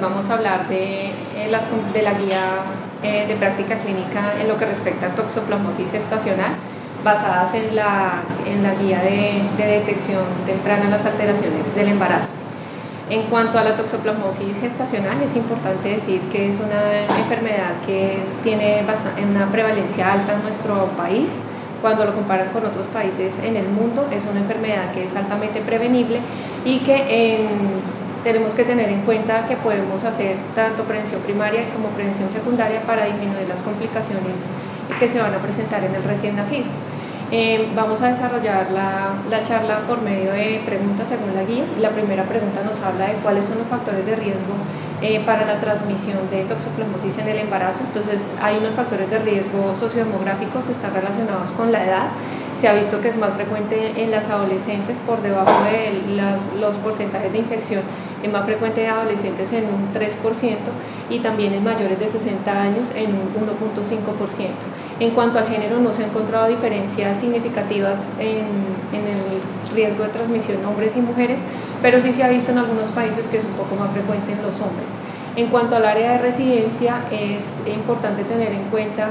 vamos a hablar de la guía de práctica clínica en lo que respecta a toxoplasmosis gestacional, basadas en la guía de detección temprana de las alteraciones del embarazo. En cuanto a la toxoplasmosis gestacional, es importante decir que es una enfermedad que tiene una prevalencia alta en nuestro país. Cuando lo comparan con otros países en el mundo, es una enfermedad que es altamente prevenible y que tenemos que tener en cuenta que podemos hacer tanto prevención primaria como prevención secundaria para disminuir las complicaciones que se van a presentar en el recién nacido. Vamos a desarrollar la charla por medio de preguntas según la guía. La primera pregunta nos habla de cuáles son los factores de riesgo para la transmisión de toxoplasmosis en el embarazo. Entonces, hay unos factores de riesgo sociodemográficos, están relacionados con la edad. Se ha visto que es más frecuente en las adolescentes, por debajo de los porcentajes de infección, es más frecuente en adolescentes en un 3% y también en mayores de 60 años en un 1.5%. En cuanto al género, no se han encontrado diferencias significativas en el riesgo de transmisión en hombres y mujeres, pero sí se ha visto en algunos países que es un poco más frecuente en los hombres. En cuanto al área de residencia, es importante tener en cuenta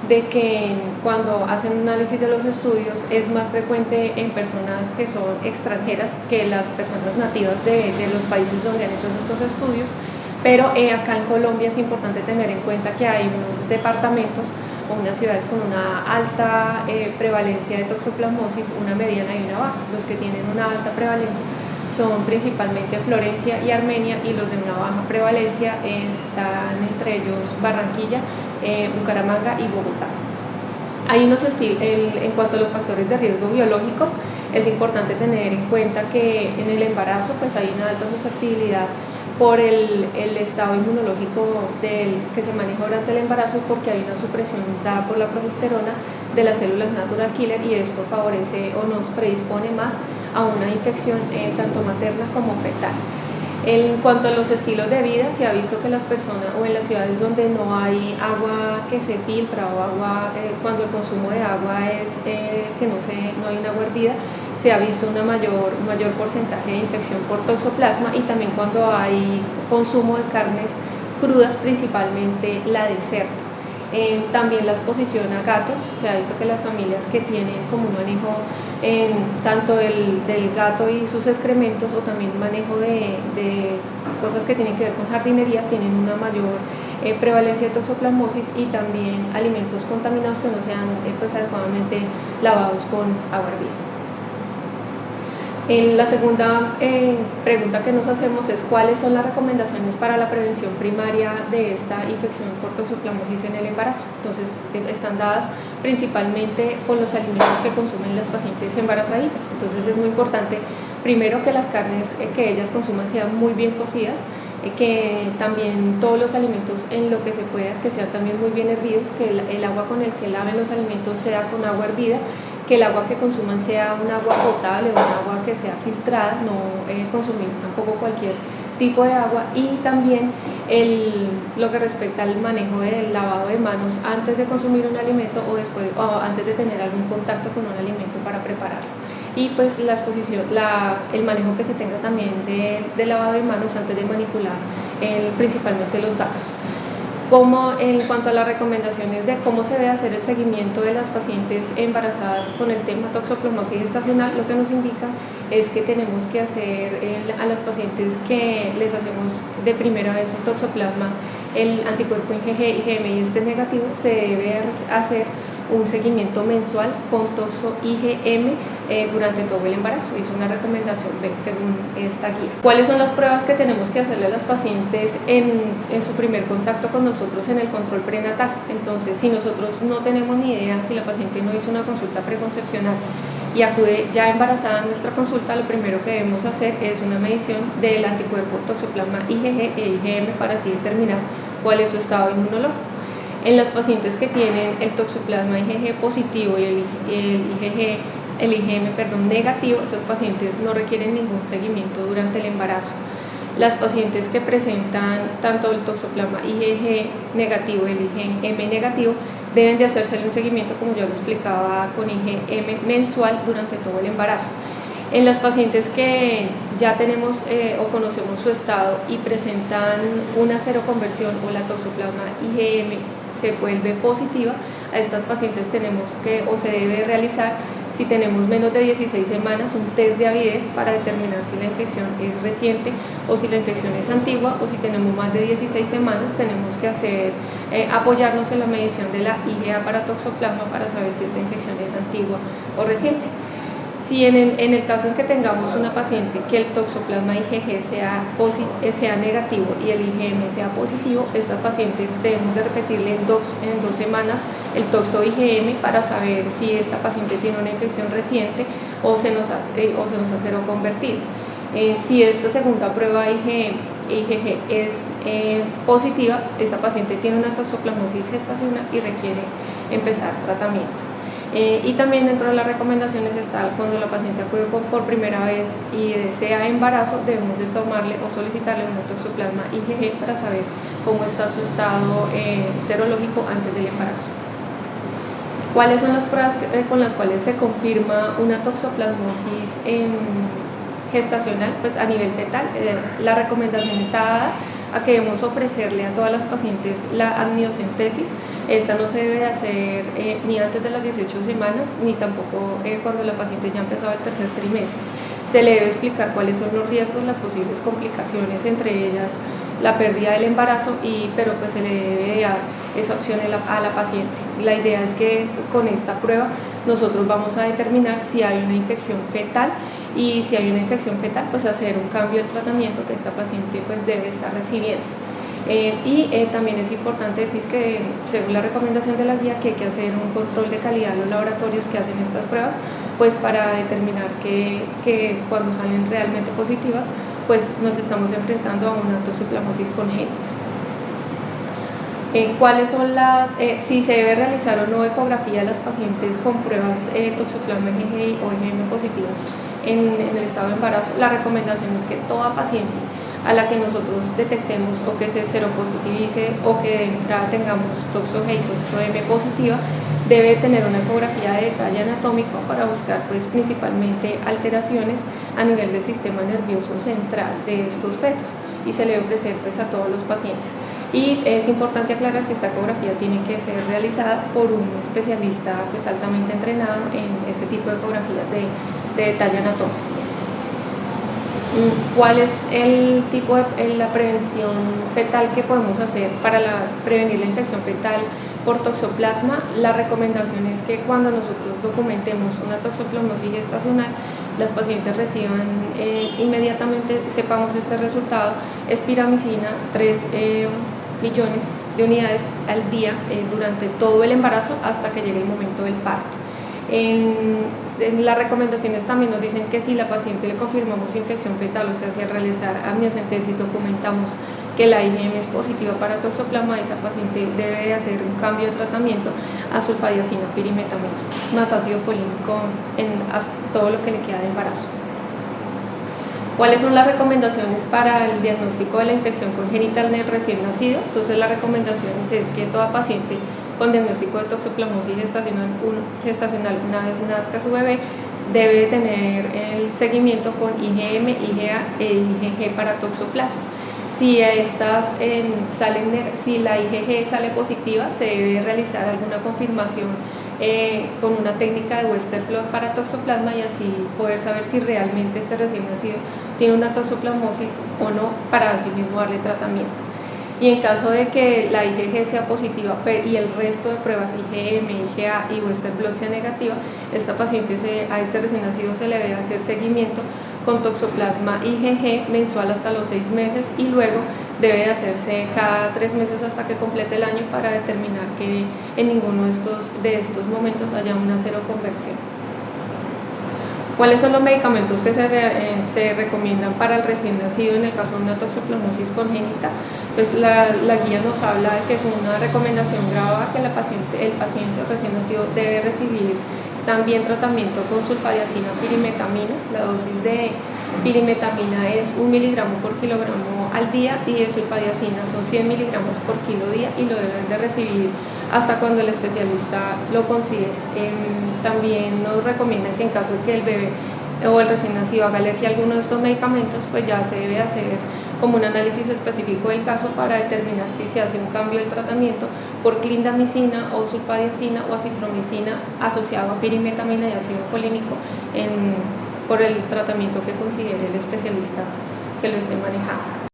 de que cuando hacen un análisis de los estudios es más frecuente en personas que son extranjeras que las personas nativas de los países donde han hecho estos estudios, pero acá en Colombia es importante tener en cuenta que hay unos departamentos o unas ciudades con una alta prevalencia de toxoplasmosis, una mediana y una baja. Los que tienen una alta prevalencia son principalmente Florencia y Armenia, y los de una baja prevalencia están entre ellos Barranquilla, Bucaramanga y Bogotá. Hay en cuanto a los factores de riesgo biológicos, es importante tener en cuenta que en el embarazo pues hay una alta susceptibilidad por el estado inmunológico que se maneja durante el embarazo, porque hay una supresión dada por la progesterona de las células natural killer, y esto favorece o nos predispone más a una infección tanto materna como fetal. En cuanto a los estilos de vida, se ha visto que las personas o en las ciudades donde no hay agua que se filtra o agua, cuando el consumo de agua es que no hay una agua hervida, se ha visto un mayor porcentaje de infección por toxoplasma, y también cuando hay consumo de carnes crudas, principalmente la de cerdo. También la exposición a gatos, se ha visto que las familias que tienen como un manejo tanto del gato y sus excrementos, o también manejo de cosas que tienen que ver con jardinería, tienen una mayor prevalencia de toxoplasmosis, y también alimentos contaminados que no sean pues adecuadamente lavados con agua hervida. La segunda pregunta que nos hacemos es cuáles son las recomendaciones para la prevención primaria de esta infección por toxoplasmosis en el embarazo. Entonces, están dadas principalmente con los alimentos que consumen las pacientes embarazadas. Entonces, es muy importante, primero, que las carnes que ellas consuman sean muy bien cocidas, que también todos los alimentos, en lo que se pueda, que sean también muy bien hervidos, que el agua con el que laven los alimentos sea con agua hervida, que el agua que consuman sea un agua potable o un agua que sea filtrada, no consumir tampoco cualquier tipo de agua, y también lo que respecta al manejo del lavado de manos antes de consumir un alimento o después, o antes de tener algún contacto con un alimento para prepararlo. Y pues la exposición, el manejo que se tenga también de lavado de manos antes de manipular principalmente los gatos. En cuanto a las recomendaciones de cómo se debe hacer el seguimiento de las pacientes embarazadas con el tema toxoplasmosis gestacional, lo que nos indica es que tenemos que hacer a las pacientes que les hacemos de primera vez un toxoplasma, el anticuerpo IgG, IgM y este negativo, se debe hacer un seguimiento mensual con toxo IgM durante todo el embarazo. Es una recomendación B según esta guía. ¿Cuáles son las pruebas que tenemos que hacerle a las pacientes en su primer contacto con nosotros en el control prenatal? Entonces, si nosotros no tenemos ni idea, si la paciente no hizo una consulta preconcepcional y acude ya embarazada a nuestra consulta, lo primero que debemos hacer es una medición del anticuerpo toxoplasma IgG e IgM para así determinar cuál es su estado inmunológico. En las pacientes que tienen el toxoplasma IgG positivo y el IgM negativo, esas pacientes no requieren ningún seguimiento durante el embarazo. Las pacientes que presentan tanto el toxoplasma IgG negativo y el IgM negativo deben de hacerse un seguimiento, como yo lo explicaba, con IgM mensual durante todo el embarazo. En las pacientes que ya tenemos o conocemos su estado y presentan una seroconversión o la toxoplasma IgM se vuelve positiva, a estas pacientes tenemos que o se debe realizar, si tenemos menos de 16 semanas, un test de avidez para determinar si la infección es reciente o si la infección es antigua, o si tenemos más de 16 semanas tenemos que apoyarnos en la medición de la IgA para toxoplasma para saber si esta infección es antigua o reciente. Si en el caso en que tengamos una paciente que el toxoplasma IgG sea negativo y el IgM sea positivo, estas pacientes debemos de repetirle en dos semanas el toxo IgM para saber si esta paciente tiene una infección reciente o se nos ha seroconvertido. Si esta segunda prueba IgG es positiva, esta paciente tiene una toxoplasmosis gestacional y requiere empezar tratamiento. Y también dentro de las recomendaciones está cuando la paciente acude por primera vez y desea embarazo, debemos de tomarle o solicitarle una toxoplasma IgG para saber cómo está su estado serológico antes del embarazo. ¿Cuáles son las pruebas con las cuales se confirma una toxoplasmosis gestacional? Pues a nivel fetal, la recomendación está dada a que debemos ofrecerle a todas las pacientes la amniocentesis. Esta no se debe hacer ni antes de las 18 semanas, ni tampoco cuando la paciente ya ha empezado el tercer trimestre. Se le debe explicar cuáles son los riesgos, las posibles complicaciones, entre ellas la pérdida del embarazo, pero pues se le debe dar esa opción a la paciente. La idea es que con esta prueba nosotros vamos a determinar si hay una infección fetal, y si hay una infección fetal, pues hacer un cambio del tratamiento que esta paciente pues debe estar recibiendo. También es importante decir que según la recomendación de la guía que hay que hacer un control de calidad en los laboratorios que hacen estas pruebas, pues para determinar que cuando salen realmente positivas, pues nos estamos enfrentando a una toxoplasmosis congénita. ¿Cuáles son si se debe realizar o no ecografía de las pacientes con pruebas toxoplasma IgG o IgM positivas en el estado de embarazo? La recomendación es que toda paciente a la que nosotros detectemos o que se seropositivice o que de entrada tengamos toxo-G y toxo-M positiva, debe tener una ecografía de detalle anatómico para buscar pues principalmente alteraciones a nivel del sistema nervioso central de estos fetos, y se le debe ofrecer pues a todos los pacientes. Y es importante aclarar que esta ecografía tiene que ser realizada por un especialista pues altamente entrenado en este tipo de ecografías de detalle anatómico. ¿Cuál es la prevención fetal que podemos hacer para prevenir la infección fetal por toxoplasma? La recomendación es que cuando nosotros documentemos una toxoplasmosis gestacional, las pacientes reciban inmediatamente, sepamos este resultado, espiramicina 3 millones de unidades al día durante todo el embarazo hasta que llegue el momento del parto. En las recomendaciones también nos dicen que si la paciente le confirmamos infección fetal, o sea, si al realizar amniocentesis documentamos que la IgM es positiva para toxoplasma, esa paciente debe de hacer un cambio de tratamiento a sulfadiacina pirimetamina más ácido folínico en todo lo que le queda de embarazo. ¿Cuáles son las recomendaciones para el diagnóstico de la infección congénita en el recién nacido? Entonces las recomendaciones es que toda paciente con diagnóstico de toxoplasmosis gestacional una vez nazca su bebé debe tener el seguimiento con IgM, IgA e IgG para toxoplasma. Si si la IgG sale positiva, se debe realizar alguna confirmación con una técnica de Western blot para toxoplasma, y así poder saber si realmente este recién nacido tiene una toxoplasmosis o no, para así mismo darle tratamiento. Y en caso de que la IgG sea positiva y el resto de pruebas IgM, IgA y Western blot sea negativa, esta paciente a este recién nacido se le debe hacer seguimiento con toxoplasma IgG mensual hasta los 6 meses, y luego debe de hacerse cada 3 meses hasta que complete el año para determinar que en ninguno de estos momentos haya una seroconversión. ¿Cuáles son los medicamentos que se recomiendan para el recién nacido en el caso de una toxoplasmosis congénita? Pues la guía nos habla de que es una recomendación grabada que el paciente recién nacido debe recibir también tratamiento con sulfadiacina pirimetamina. La dosis de pirimetamina es 1 miligramo por kilogramo al día, y de sulfadiacina son 100 miligramos por kilo día, y lo deben de recibir hasta cuando el especialista lo considere. También nos recomiendan que en caso de que el bebé o el recién nacido haga alergia a alguno de estos medicamentos, pues ya se debe hacer como un análisis específico del caso para determinar si se hace un cambio del tratamiento por clindamicina o sulfadiazina o acitromicina asociado a pirimetamina y ácido folínico por el tratamiento que considere el especialista que lo esté manejando.